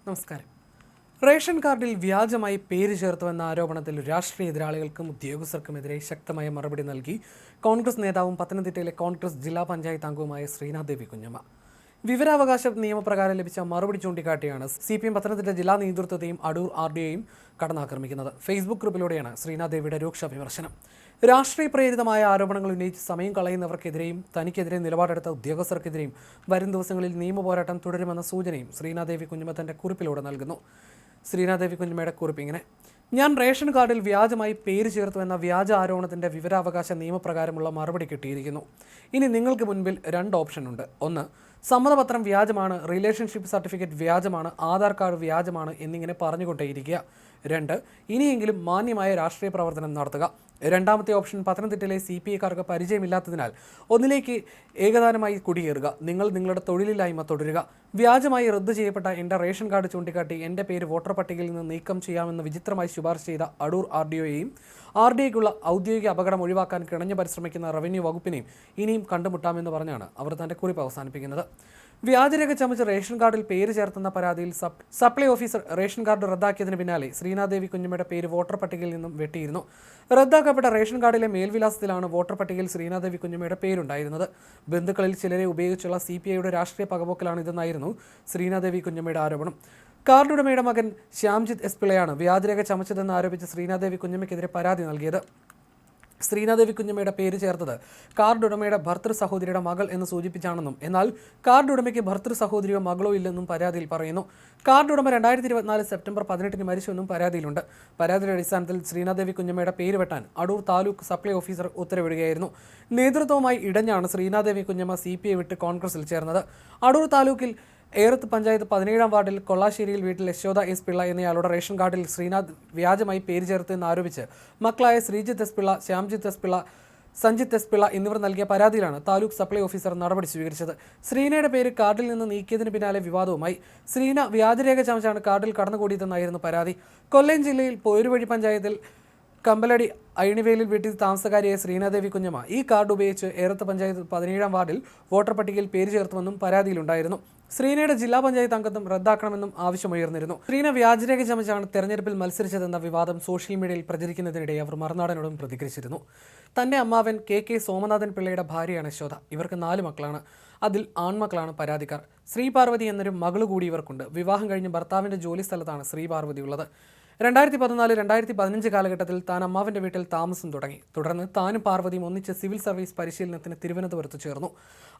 നമസ്കാരം. റേഷൻ കാർഡിൽ വ്യാജമായി പേര് ചേർത്തുവെന്ന ആരോപണത്തിൽ രാഷ്ട്രീയ എതിരാളികൾക്കും ഉദ്യോഗസ്ഥർക്കുമെതിരെ ശക്തമായ മറുപടി നൽകി കോൺഗ്രസ് നേതാവും പത്തനംതിട്ടയിലെ കോൺഗ്രസ് ജില്ലാ പഞ്ചായത്ത് അംഗവുമായ ശ്രീനാഥ് ദേവി കുഞ്ഞമ്മ. വിവരാവകാശ നിയമപ്രകാരം ലഭിച്ച മറുപടി ചൂണ്ടിക്കാട്ടിയാണ് CPM പത്തനംതിട്ട ജില്ലാ നേതൃത്വത്തെയും അടൂർ RDOയെയും കടന്നാക്രമിക്കുന്നത്. ഫേസ്ബുക്ക് ഗ്രൂപ്പിലൂടെയാണ് ശ്രീനാഥ് ദേവിയുടെ രൂക്ഷ വിമർശനം. രാഷ്ട്രീയ പ്രേരിതമായ ആരോപണങ്ങൾ ഉന്നയിച്ച് സമയം കളയുന്നവർക്കെതിരെയും തനിക്കെതിരെ നിലപാടെടുത്ത ഉദ്യോഗസ്ഥർക്കെതിരെയും വരും ദിവസങ്ങളിൽ നിയമപോരാട്ടം തുടരുമെന്ന സൂചനയും ശ്രീനാഥ് ദേവി കുഞ്ഞമ്മ തന്റെ കുറിപ്പിലൂടെ നൽകുന്നു. ശ്രീനാഥ് ദേവി കുഞ്ഞമ്മയുടെ കുറിപ്പ് ഇങ്ങനെ: ഞാൻ റേഷൻ കാർഡിൽ വ്യാജമായി പേര് ചേർത്തുവെന്ന വ്യാജ ആരോപണത്തിന്റെ വിവരാവകാശ നിയമപ്രകാരമുള്ള മറുപടി കിട്ടിയിരിക്കുന്നു. ഇനി നിങ്ങൾക്ക് മുൻപിൽ 2 ഓപ്ഷൻ ഉണ്ട്. 1, സമ്മതപത്രം വ്യാജമാണ്, റിലേഷൻഷിപ്പ് സർട്ടിഫിക്കറ്റ് വ്യാജമാണ്, ആധാർ കാർഡ് വ്യാജമാണ് എന്നിങ്ങനെ പറഞ്ഞുകൊണ്ടേയിരിക്കുക. 2, ഇനിയെങ്കിലും മാന്യമായ രാഷ്ട്രീയ പ്രവർത്തനം നടത്തുക. രണ്ടാമത്തെ ഓപ്ഷൻ, പത്തനംതിട്ടയിലെ CPIക്കാർക്ക് പരിചയമില്ലാത്തതിനാൽ ഒന്നിലേക്ക് ഏകദാനമായി കുടിയേറുക. നിങ്ങൾ നിങ്ങളുടെ തൊഴിലില്ലായ്മ തുടരുക. വ്യാജമായി റദ്ദു ചെയ്യപ്പെട്ട എൻ്റെ റേഷൻ കാർഡ് ചൂണ്ടിക്കാട്ടി എൻ്റെ പേര് വോട്ടർ പട്ടികയിൽ നിന്ന് നീക്കം ചെയ്യാമെന്ന് വിചിത്രമായി ശുപാർശ ചെയ്ത അടൂർ RDOയെയും RDOയ്ക്കുള്ള ഔദ്യോഗിക അപകടം ഒഴിവാക്കാൻ കിണഞ്ഞു പരിശ്രമിക്കുന്ന റവന്യൂ വകുപ്പിനെയും ഇനിയും കണ്ടുമുട്ടാമെന്ന് പറഞ്ഞാണ് അവർ തൻ്റെ കുറിപ്പ് അവസാനിപ്പിക്കുന്നത്. വ്യാജരേഖ ചമച്ച് റേഷൻ കാർഡിൽ പേര് ചേർത്തെന്ന പരാതിയിൽ സപ്ലൈ ഓഫീസർ റേഷൻ കാർഡ് റദ്ദാക്കിയതിന് പിന്നാലെ ശ്രീനാഥ് ദേവി കുഞ്ഞമ്മയുടെ പേര് വോട്ടർ പട്ടികയിൽ നിന്നും വെട്ടിയിരുന്നു. റദ്ദാക്കപ്പെട്ട റേഷൻ കാർഡിലെ മേൽവിലാസത്തിലാണ് വോട്ടർ പട്ടികയിൽ ശ്രീനാഥ് ദേവി കുഞ്ഞമ്മയുടെ പേരുണ്ടായിരുന്നത്. ബന്ധുക്കളിൽ ചിലരെ ഉപയോഗിച്ചുള്ള CPIയുടെ രാഷ്ട്രീയ പകപോക്കലാണ് ഇതെന്നായിരുന്നു ശ്രീനാഥ് ദേവി കുഞ്ഞമ്മയുടെ ആരോപണം. കാർഡ് ഉടമയുടെ മകൻ ശ്യാംജിത്ത് S. പിള്ളയാണ് വ്യാജരേഖ ചമച്ചതെന്ന് ആരോപിച്ച് ശ്രീനാഥ് ദേവി കുഞ്ഞമ്മയ്ക്കെതിരെ പരാതി നൽകിയത്. ശ്രീനാഥ് ദേവി കുഞ്ഞമ്മയുടെ പേര് ചേർത്തത് കാർഡ് ഉടമയുടെ ഭർത്തൃ സഹോദരിയുടെ മകൾ എന്ന് സൂചിപ്പിച്ചാണെന്നും എന്നാൽ കാർഡ് ഉടമയ്ക്ക് ഭർത്തൃ സഹോദരിയോ മകളോ ഇല്ലെന്നും പരാതിയിൽ പറയുന്നു. കാർഡ് ഉടമ 2024 സെപ്റ്റംബർ 18 മരിച്ചുവെന്നും പരാതിയിലുണ്ട്. പരാതിയുടെ അടിസ്ഥാനത്തിൽ ശ്രീനാഥ് ദേവി കുഞ്ഞമ്മയുടെ പേര് വെട്ടാൻ അടൂർ താലൂക്ക് സപ്ലൈ ഓഫീസർ ഉത്തരവിടുകയായിരുന്നു. നേതൃത്വവുമായി ഇടഞ്ഞാണ് ശ്രീനാഥ് ദേവി കുഞ്ഞമ്മ CPI വിട്ട് കോൺഗ്രസിൽ ചേർന്നത്. അടൂർ താലൂക്കിൽ ഏറത്ത് പഞ്ചായത്ത് 17-ാം വാർഡിൽ കൊള്ളാശ്ശേരിയിൽ വീട്ടിൽ യശോദ S. പിള്ള എന്നയാളുടെ റേഷൻ കാർഡിൽ ശ്രീനാഥ് വ്യാജമായി പേര് ചേർത്തെന്ന് ആരോപിച്ച് മക്കളായ Sreejith S. Pillai, Shyamjith S. Pillai, Sanjith S. Pillai എന്നിവർ നൽകിയ പരാതിയിലാണ് താലൂക്ക് സപ്ലൈ ഓഫീസർ നടപടി സ്വീകരിച്ചത്. ശ്രീനയുടെ പേര് കാർഡിൽ നിന്ന് നീക്കിയതിന് പിന്നാലെ വിവാദവുമായി. ശ്രീന വ്യാജരേഖ ചമച്ചാണ് കാർഡിൽ കടന്നുകൂടിയതെന്നായിരുന്നു പരാതി. കൊല്ലം ജില്ലയിൽ പോരുവഴി പഞ്ചായത്തിൽ കമ്പലടി അയണിവേലിൽ വീട്ടിൽ താമസക്കാരിയായ ശ്രീനാഥ് ദേവി കുഞ്ഞമ്മ ഈ കാർഡ് ഉപയോഗിച്ച് ഏറത്ത് പഞ്ചായത്ത് 17-ാം വാർഡിൽ വോട്ടർ പട്ടികയിൽ പേര് ചേർത്തുമെന്നും പരാതിയിലുണ്ടായിരുന്നു. ശ്രീനയുടെ ജില്ലാ പഞ്ചായത്ത് അംഗത്വം റദ്ദാക്കണമെന്നും ആവശ്യമുയർന്നിരുന്നു. ശ്രീന വ്യാജരേഖ ചമച്ചാണ് തെരഞ്ഞെടുപ്പിൽ മത്സരിച്ചതെന്ന വിവാദം സോഷ്യൽ മീഡിയയിൽ പ്രചരിക്കുന്നതിനിടെ അവർ മറുനാടനോടും പ്രതികരിച്ചിരുന്നു. തന്റെ അമ്മാവൻ KK സോമനാഥൻ പിള്ളയുടെ ഭാര്യയാണ് യശോദ. ഇവർക്ക് 4 മക്കളാണ്. അതിൽ ആൺമക്കളാണ് പരാതിക്കാർ. ശ്രീപാർവതി എന്നൊരു മകള് കൂടി ഇവർക്കുണ്ട്. വിവാഹം കഴിഞ്ഞ് ഭർത്താവിന്റെ ജോലി സ്ഥലത്താണ് ശ്രീപാർവതി ഉള്ളത്. 2014-2015 കാലഘട്ടത്തിൽ താൻ അമ്മാവന്റെ വീട്ടിൽ താമസം തുടങ്ങി. തുടർന്ന് താനും പാർവതിയും ഒന്നിച്ച് സിവിൽ സർവീസ് പരിശീലനത്തിന് തിരുവനന്തപുരത്ത് ചേർന്നു.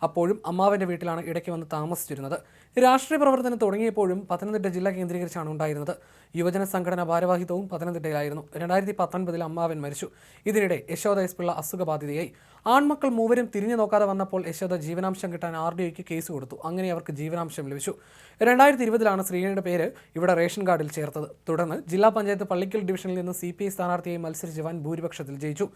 അപ്പോഴും അമ്മാവന്റെ വീട്ടിലാണ് ഇടയ്ക്ക് വന്ന് താമസിച്ചിരുന്നത്. രാഷ്ട്രീയ പ്രവർത്തനം തുടങ്ങിയപ്പോഴും പത്തനംതിട്ട ജില്ല കേന്ദ്രീകരിച്ചാണ് ഉണ്ടായിരുന്നത്. യുവജന സംഘടനാ ഭാരവാഹിത്വവും പത്തനംതിട്ടയിലായിരുന്നു. 2019 അമ്മാവൻ മരിച്ചു. ഇതിനിടെ യശോദ S. പിള്ള അസുഖബാധിതയായി. ആൺമക്കൾ മൂവരും തിരിഞ്ഞു നോക്കാതെ വന്നപ്പോൾ യശോദ ജീവനാംശം കിട്ടാൻ RDOയ്ക്ക് കേസ് കൊടുത്തു. അങ്ങനെ അവർക്ക് ജീവനാംശം ലഭിച്ചു. 2020 ശ്രീനയുടെ പേര് ഇവിടെ റേഷൻ കാർഡിൽ ചേർത്തത്. തുടർന്ന് ജില്ലാ പഞ്ചായത്ത് പള്ളിക്കൽ ഡിവിഷനിൽ നിന്ന് CPI സ്ഥാനാർത്ഥിയായി മത്സരിച്ച് വൻ ഭൂരിപക്ഷത്തിൽ ജയിച്ചു.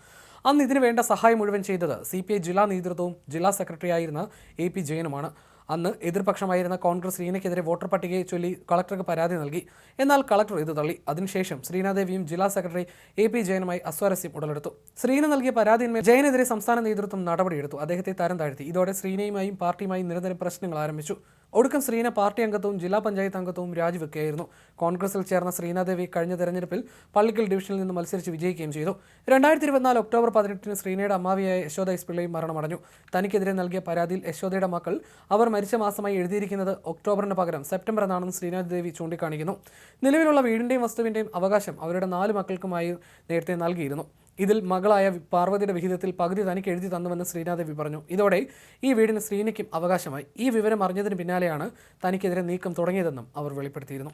അന്ന് ഇതിനു വേണ്ട സഹായം മുഴുവൻ ചെയ്തത് CPI ജില്ലാ നേതൃത്വവും ജില്ലാ സെക്രട്ടറിയായിരുന്ന AP ജയനുമാണ്. അന്ന് എതിർപക്ഷമായിരുന്ന കോൺഗ്രസ് ശ്രീനയ്ക്കെതിരെ വോട്ടർ പട്ടികയെ ചൊല്ലി കളക്ടർക്ക് പരാതി നൽകി. എന്നാൽ കളക്ടർ ഇത് തള്ളി. അതിനുശേഷം ശ്രീനാഥ് ദേവിയും ജില്ലാ സെക്രട്ടറി AP ജയനുമായി അസ്വാരസ്യം ഉടലെടുത്തു. ശ്രീന നൽകിയ പരാതിന്മേൽ ജയനെതിരെ സംസ്ഥാന നേതൃത്വം നടപടിയെടുത്തു. അദ്ദേഹത്തെ തരം താഴ്ത്തി. ഇതോടെ ശ്രീനയുമായും പാർട്ടിയുമായും നിരന്തരം പ്രശ്നങ്ങൾ ആരംഭിച്ചു. ഒടുക്കം ശ്രീന പാർട്ടി അംഗത്വവും ജില്ലാ പഞ്ചായത്ത് അംഗത്വവും രാജിവെക്കുകയായിരുന്നു. കോൺഗ്രസിൽ ചേർന്ന ശ്രീനാഥ് ദേവി കഴിഞ്ഞ തെരഞ്ഞെടുപ്പിൽ പള്ളിക്കൽ ഡിവിഷനിൽ നിന്ന് മത്സരിച്ച് വിജയിക്കുകയും ചെയ്തു. 2024 ഒക്ടോബർ 18 ശ്രീനയുടെ അമ്മാവിയായ യശോദ S. പിള്ളയും മരണമടഞ്ഞു. തനിക്കെതിരെ നൽകിയ പരാതിയിൽ യശോദയുടെ മക്കൾ അവർ മരിച്ച മാസമായി എഴുതിയിരിക്കുന്നത് ഒക്ടോബറിന് പകരം സെപ്റ്റംബർ എന്നാണെന്ന് ശ്രീനാഥ് ദേവി ചൂണ്ടിക്കാണിക്കുന്നു. നിലവിലുള്ള വീടിൻ്റെയും വസ്തുവിൻ്റെയും അവകാശം അവരുടെ 4 മക്കൾക്കുമായി നേരത്തെ നൽകിയിരുന്നു. ഇതിൽ മകളായ പാർവതിയുടെ വിഹിതത്തിൽ പകുതി തനിക്ക് എഴുതി തന്നുവെന്ന് ശ്രീനാഥ് ദേവി പറഞ്ഞു. ഇതോടെ ഈ വീടിന് ശ്രീനയ്ക്കും അവകാശമായി. ഈ വിവരം അറിഞ്ഞതിന് പിന്നാലെയാണ് തനിക്കെതിരെ നീക്കം തുടങ്ങിയതെന്നും അവർ വെളിപ്പെടുത്തിയിരുന്നു.